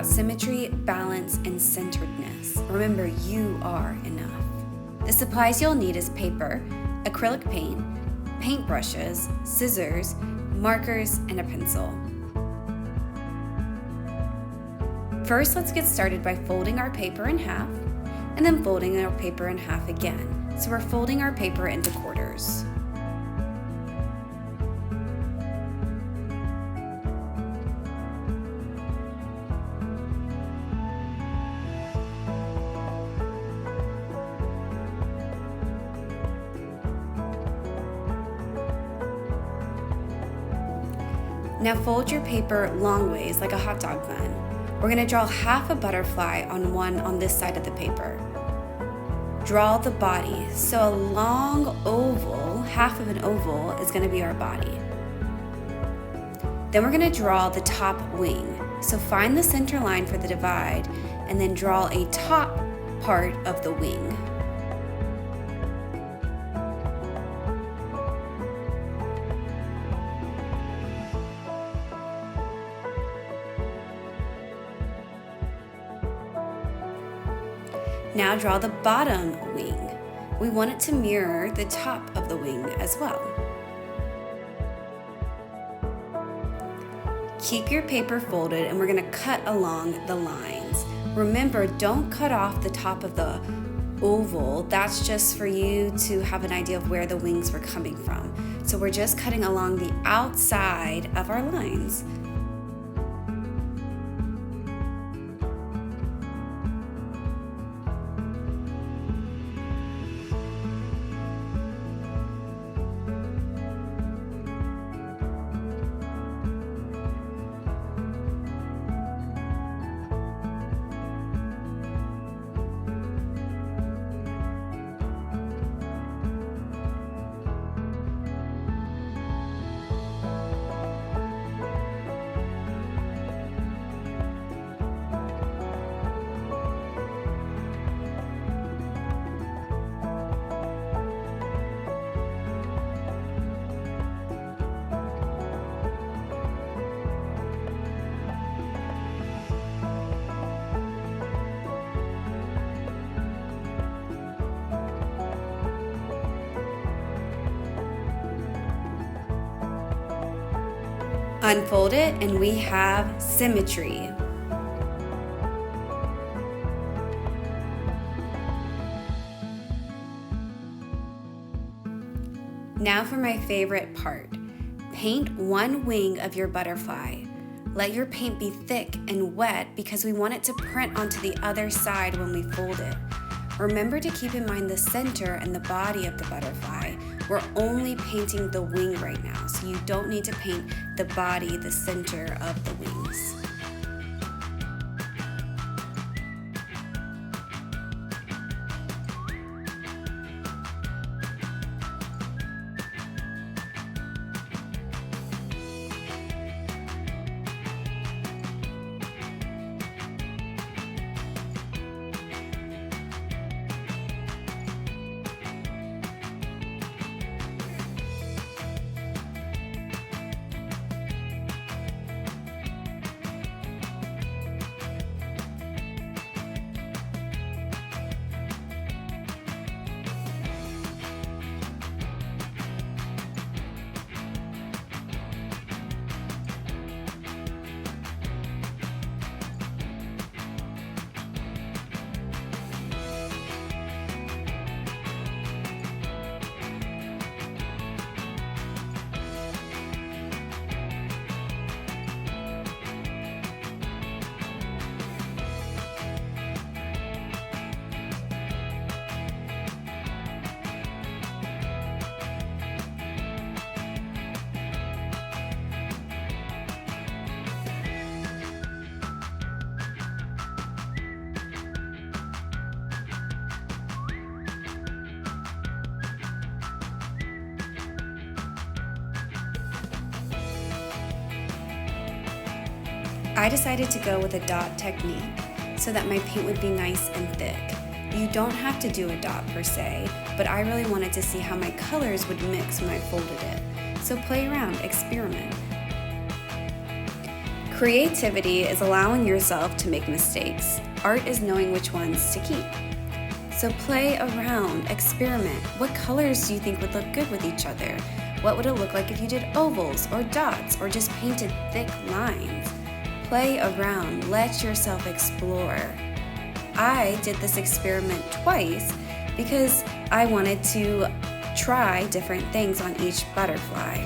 about symmetry, balance, and centeredness. Remember, you are enough. The supplies you'll need is paper, acrylic paint, paintbrushes, scissors, markers, and a pencil. First, let's get started by folding our paper in half, and then folding our paper in half again. So we're folding our paper into quarters. Now fold your paper long ways like a hot dog bun. We're going to draw half a butterfly on this side of the paper. Draw the body. So a long oval, half of an oval, is going to be our body. Then we're going to draw the top wing. So find the center line for the divide and then draw a top part of the wing. Now draw the bottom wing. We want it to mirror the top of the wing as well. Keep your paper folded and we're going to cut along the lines. Remember, don't cut off the top of the oval. That's just for you to have an idea of where the wings were coming from. So we're just cutting along the outside of our lines. Unfold it and we have symmetry. Now for my favorite part. Paint one wing of your butterfly. Let your paint be thick and wet because we want it to print onto the other side when we fold it. Remember to keep in mind the center and the body of the butterfly. We're only painting the wing right now, so you don't need to paint the body, the center of the wings. I decided to go with a dot technique so that my paint would be nice and thick. You don't have to do a dot per se, but I really wanted to see how my colors would mix when I folded it. So play around, experiment. Creativity is allowing yourself to make mistakes. Art is knowing which ones to keep. So play around, experiment. What colors do you think would look good with each other? What would it look like if you did ovals or dots or just painted thick lines? Play around, let yourself explore. I did this experiment twice because I wanted to try different things on each butterfly.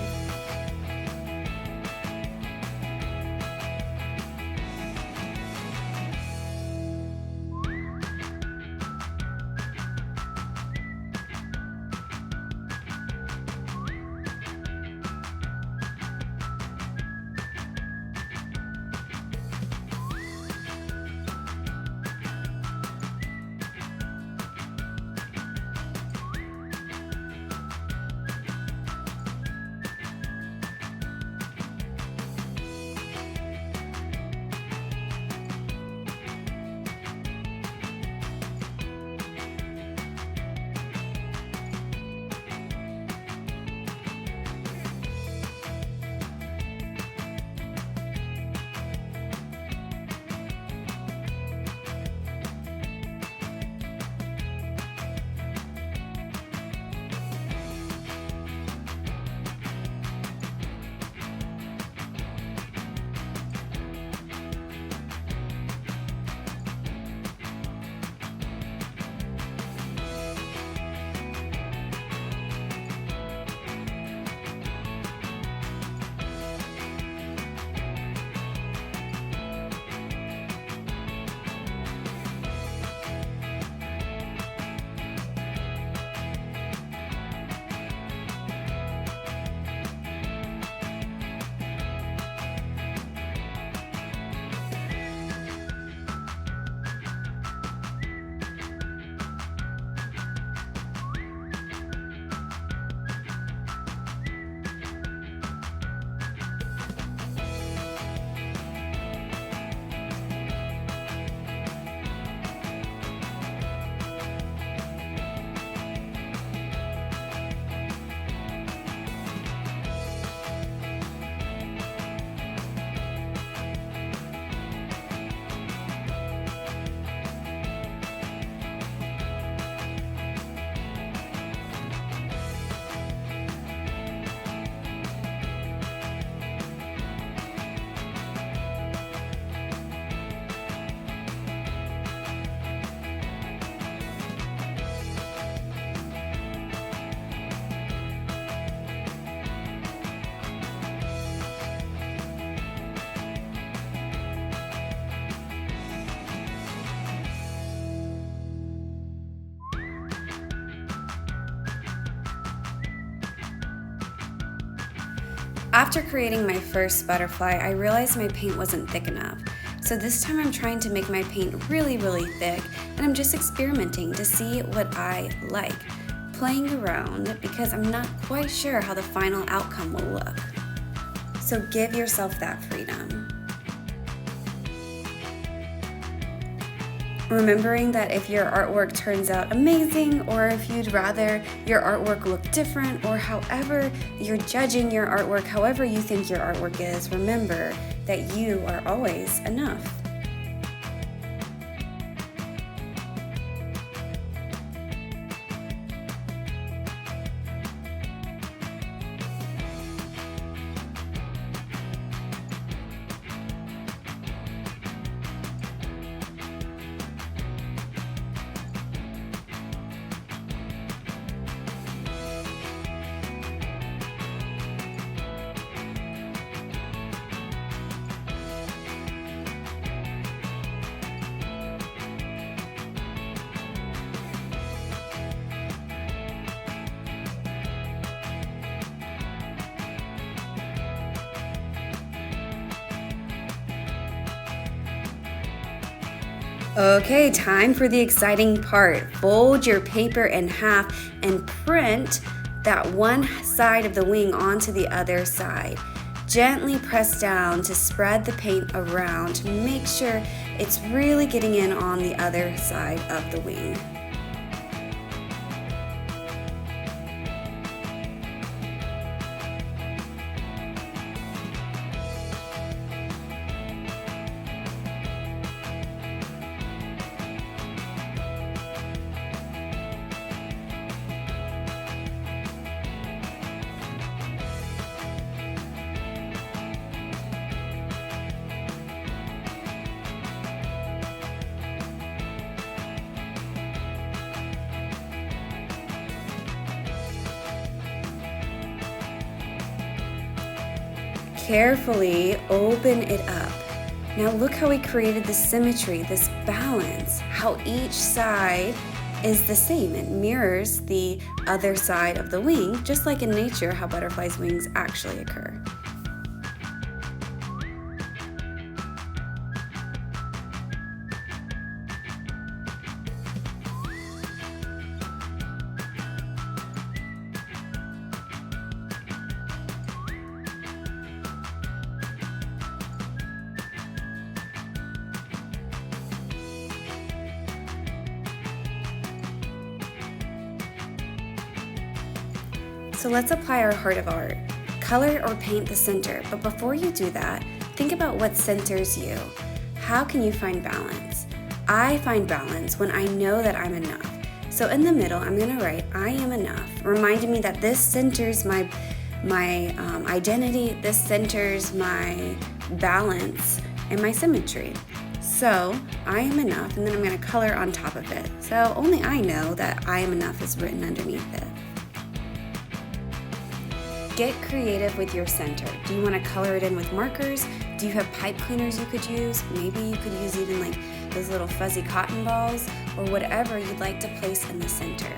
After creating my first butterfly, I realized my paint wasn't thick enough. So this time I'm trying to make my paint really, really thick, and I'm just experimenting to see what I like. Playing around because I'm not quite sure how the final outcome will look. So give yourself that freedom. Remembering that if your artwork turns out amazing, or if you'd rather your artwork look different, or however you're judging your artwork, however you think your artwork is, remember that you are always enough. Okay, time for the exciting part. Fold your paper in half and print that one side of the wing onto the other side. Gently press down to spread the paint around to make sure it's really getting in on the other side of the wing. carefully open it up. Now look how we created this symmetry, this balance, how each side is the same. It mirrors the other side of the wing, just like in nature how butterflies' wings actually occur. So let's apply our heart of art. Color or paint the center, but before you do that, think about what centers you. How can you find balance? I find balance when I know that I'm enough. So in the middle, I'm gonna write, I am enough, reminding me that this centers my identity, this centers my balance and my symmetry. So I am enough, and then I'm gonna color on top of it. So only I know that I am enough is written underneath it. Get creative with your center. Do you want to color it in with markers? Do you have pipe cleaners you could use? Maybe you could use even like those little fuzzy cotton balls or whatever you'd like to place in the center.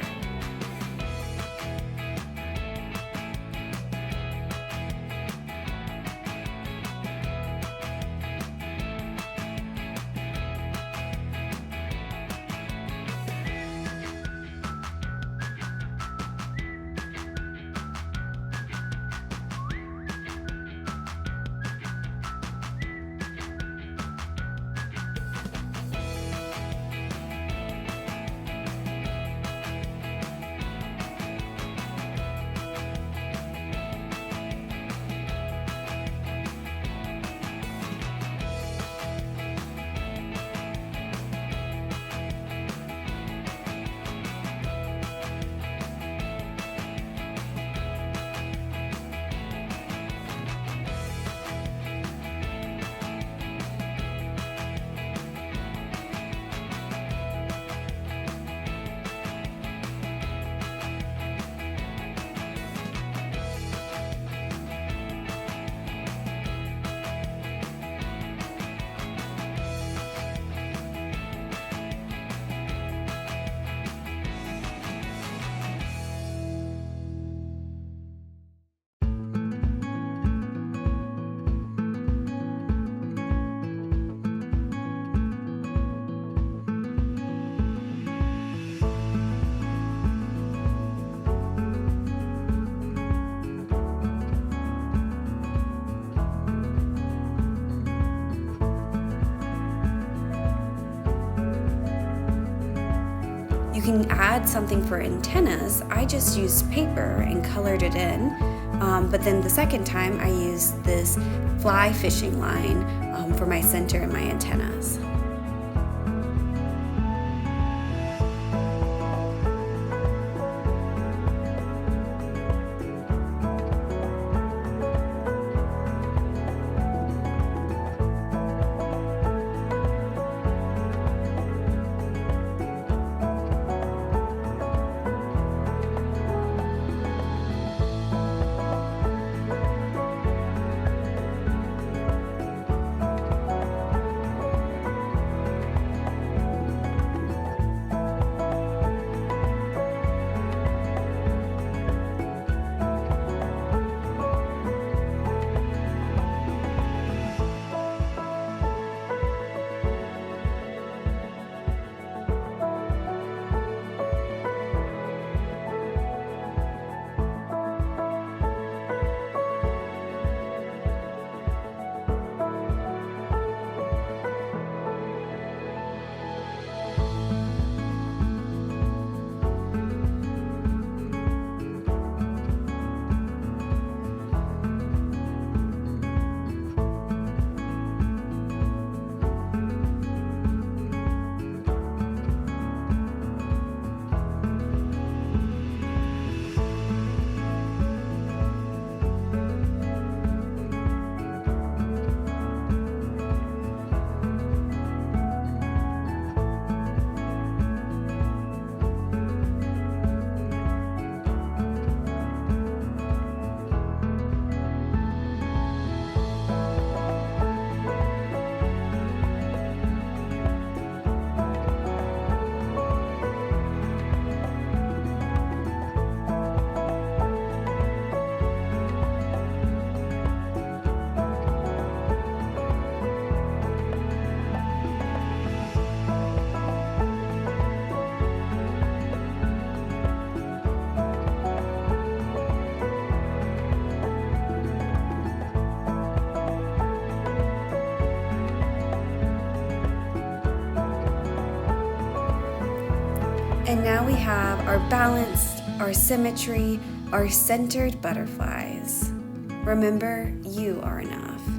You can add something for antennas. I just used paper and colored it in, but then the second time I used this fly fishing line for my center and my antennas. And now we have our balanced, our symmetry, our centered butterflies. Remember, you are enough.